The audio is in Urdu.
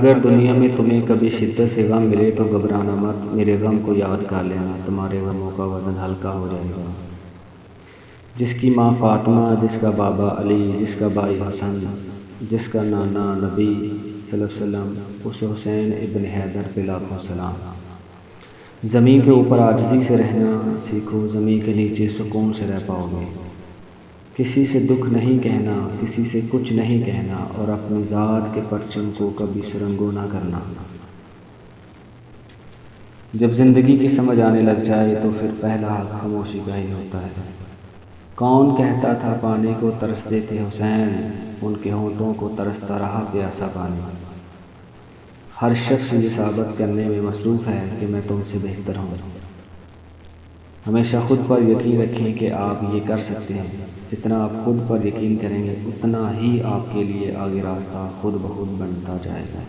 اگر دنیا میں تمہیں کبھی شدت سے غم ملے تو گھبرانا مت، میرے غم کو یاد کر لینا، تمہارے غموں کا وزن ہلکا ہو جائے گا۔ جس کی ماں فاطمہ، جس کا بابا علی، جس کا بھائی حسن، جس کا نانا نبی صلی اللہ علیہ وسلم، اس حسین ابن حیدر پہ لاکھوں سلام۔ زمین کے اوپر عاجزی سے رہنا سیکھو، زمین کے نیچے سکون سے رہ پاؤ گے۔ کسی سے دکھ نہیں کہنا، کسی سے کچھ نہیں کہنا، اور اپنی ذات کے پرچم کو کبھی سرنگوں نہ کرنا۔ جب زندگی کی سمجھ آنے لگ جائے تو پھر پہلا حق خاموشی کا ہی ہوتا ہے۔ کون کہتا تھا پانی کو ترستے تھے حسین، ان کے ہونٹوں کو ترستا رہا پیاسا پانی۔ ہر شخص یہ ثابت کرنے میں مصروف ہے کہ میں تم سے بہتر ہوں۔ ہمیشہ خود پر یقین رکھیں کہ آپ یہ کر سکتے ہیں۔ جتنا آپ خود پر یقین کریں گے اتنا ہی آپ کے لیے آگے راستہ خود بخود بنتا جائے گا۔